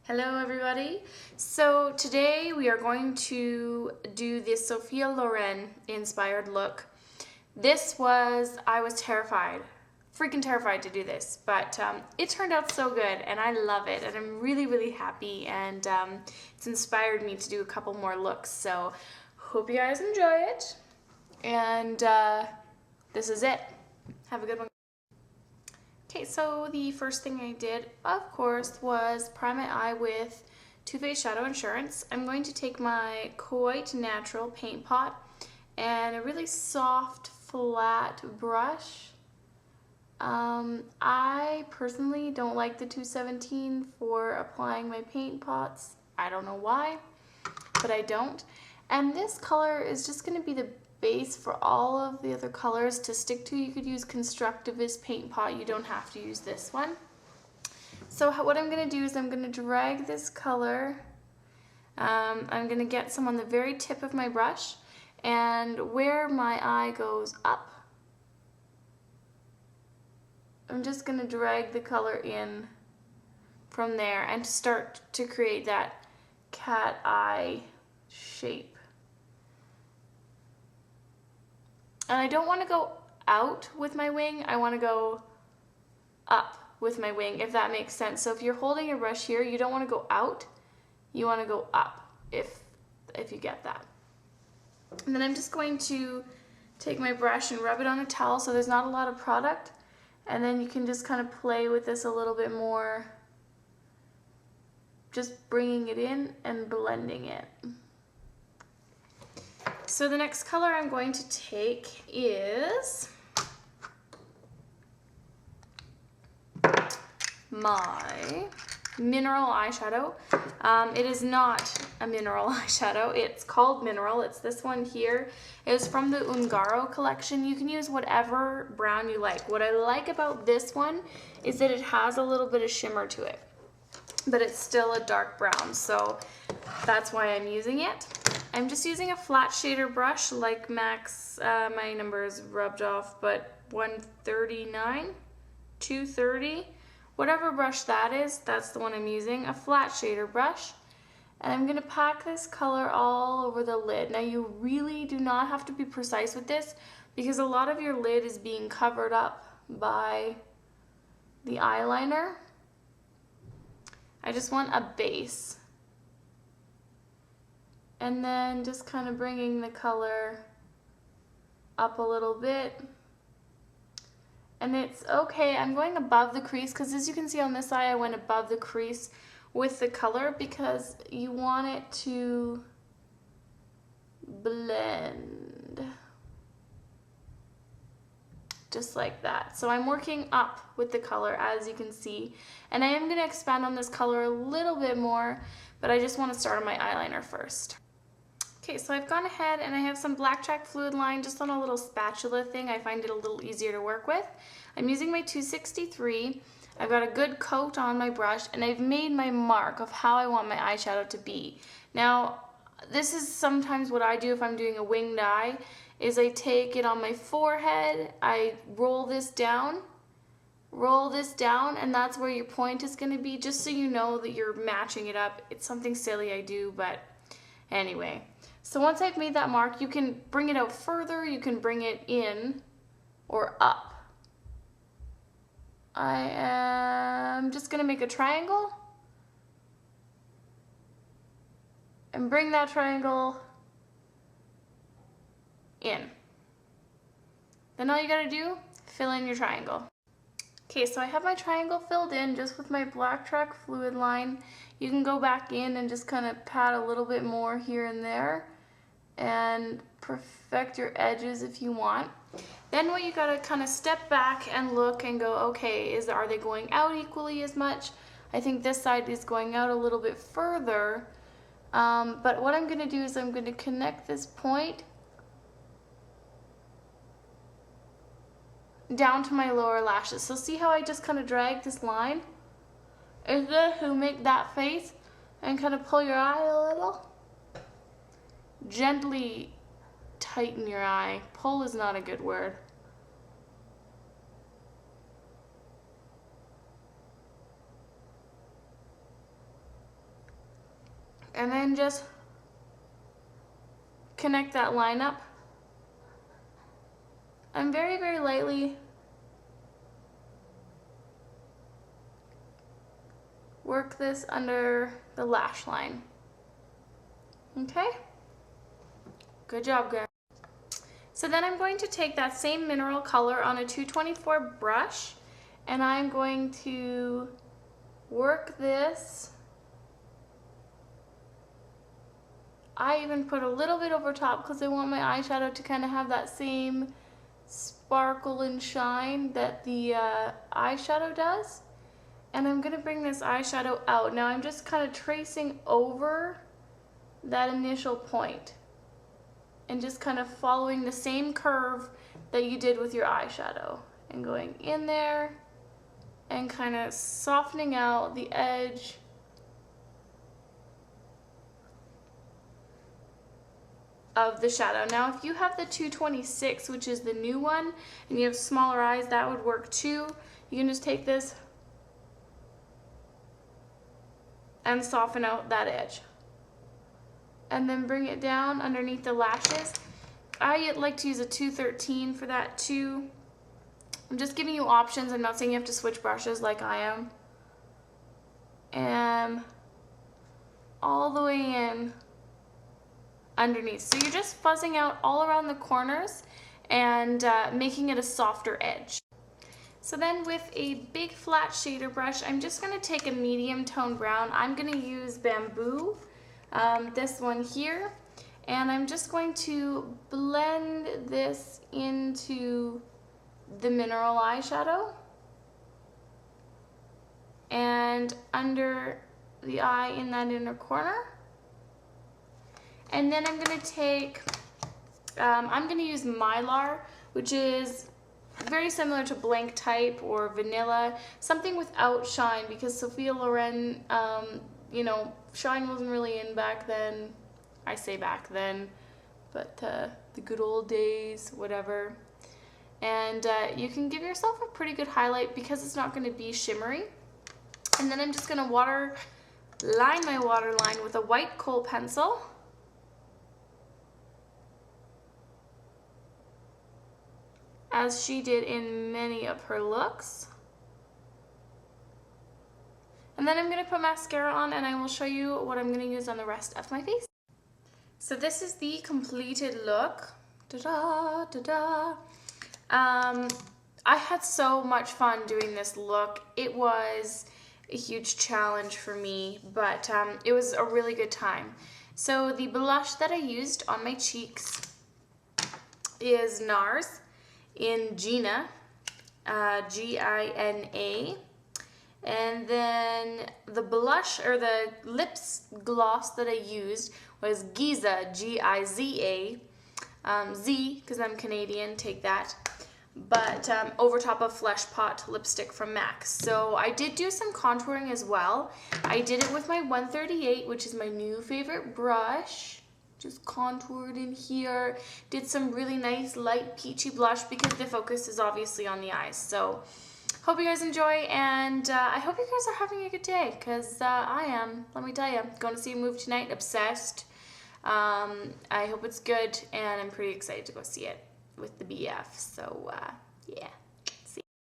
Hello everybody. So today we are going to do this Sophia Loren inspired look. I was terrified, freaking terrified to do this, but it turned out so good and I love it and I'm really happy, and it's inspired me to do a couple more looks. So hope you guys enjoy it, and this is it. Have a good one. Okay, so the first thing I did, of course, was prime my eye with Too Faced Shadow Insurance. I'm going to take my Quite Natural paint pot and a really soft, flat brush. I personally don't like the 217 for applying my paint pots. I don't know why, but I don't. And this color is just going to be the base for all of the other colors to stick to. You could use Constructivist paint pot. You don't have to use this one. So what I'm going to do is I'm going to drag this color. I'm going to get some on the very tip of my brush, and where my eye goes up, I'm just going to drag the color in from there and start to create that cat eye shape. And I don't want to go out with my wing, I want to go up with my wing, if that makes sense. So if you're holding your brush here, you don't want to go out, you want to go up, if you get that. And then I'm just going to take my brush and rub it on a towel so there's not a lot of product, and then you can just kind of play with this a little bit more, just bringing it in and blending it. So the next color I'm going to take is my mineral eyeshadow. It is not a mineral eyeshadow. It's called Mineral. It's this one here. It was from the Ungaro collection. You can use whatever brown you like. What I like about this one is that it has a little bit of shimmer to it, but it's still a dark brown, so that's why I'm using it. I'm just using a flat shader brush like Max, my number is rubbed off, but 139, 230, whatever brush that is, that's the one I'm using, a flat shader brush. And I'm gonna pack this color all over the lid. Now you really do not have to be precise with this because a lot of your lid is being covered up by the eyeliner. I just want a base. And then just kind of bringing the color up a little bit. And it's okay, I'm going above the crease because as you can see on this eye, I went above the crease with the color because you want it to blend. Just like that. So I'm working up with the color, as you can see. And I am going to expand on this color a little bit more, but I just want to start on my eyeliner first. Okay, so I've gone ahead and I have some black chalk fluid line just on a little spatula thing. I find it a little easier to work with. I'm using my 263. I've got a good coat on my brush and I've made my mark of how I want my eyeshadow to be. Now, this is sometimes what I do if I'm doing a winged eye, is I take it on my forehead, I roll this down, and that's where your point is going to be, just so you know that you're matching it up. It's something silly I do, but anyway. So once I've made that mark, you can bring it out further, you can bring it in or up. I am just going to make a triangle and bring that triangle in. Then all you gotta do, fill in your triangle. Okay, so I have my triangle filled in just with my black chalk fluid line. You can go back in and just kind of pat a little bit more here and there and perfect your edges if you want. Then what you gotta kind of step back and look and go, okay, are they going out equally as much? I think this side is going out a little bit further, but what I'm gonna do is I'm gonna connect this point down to my lower lashes. So see how I just kind of drag this line? Is this to make that face and kind of pull your eye a little? Gently tighten your eye. Pull is not a good word. And then just connect that line up. And very, very lightly work this under the lash line. Okay? Good job, guys. So then I'm going to take that same mineral color on a 224 brush, and I'm going to work this. I even put a little bit over top because I want my eyeshadow to kind of have that same sparkle and shine that the eyeshadow does. And I'm going to bring this eyeshadow out. Now I'm just kind of tracing over that initial point and just kind of following the same curve that you did with your eyeshadow and going in there and kind of softening out the edge of the shadow. Now if you have the 226, which is the new one, and you have smaller eyes, that would work too. You can just take this and soften out that edge. And then bring it down underneath the lashes. I like to use a 213 for that too. I'm just giving you options. I'm not saying you have to switch brushes like I am. And all the way in underneath. So you're just fuzzing out all around the corners and making it a softer edge. So then with a big flat shader brush, I'm just going to take a medium tone brown. I'm going to use Bamboo, this one here, and I'm just going to blend this into the mineral eyeshadow and under the eye in that inner corner. And then I'm going to take, I'm going to use Mylar, which is very similar to blank type or vanilla, something without shine, because Sophia Loren, you know, shine wasn't really in back then. I say back then, but the good old days, whatever. And you can give yourself a pretty good highlight because it's not going to be shimmery. And then I'm just going to line my waterline with a white kohl pencil. As she did in many of her looks. And then I'm going to put mascara on, and I will show you what I'm going to use on the rest of my face. So this is the completed look. Ta-da, ta-da. I had so much fun doing this look. It was a huge challenge for me, but it was a really good time. So the blush that I used on my cheeks is NARS in Gina, G-I-N-A. And then the blush, or the lips gloss that I used was Giza, G-I-Z-A, Z, because I'm Canadian, take that. But over top of Flesh Pot lipstick from MAC. So I did do some contouring as well. I did it with my 138, which is my new favorite brush. Just contoured in here. Did some really nice light peachy blush because the focus is obviously on the eyes. So hope you guys enjoy, and I hope you guys are having a good day, because I am. Let me tell you, going to see a movie tonight, obsessed. I hope it's good, and I'm pretty excited to go see it with the BF. So yeah.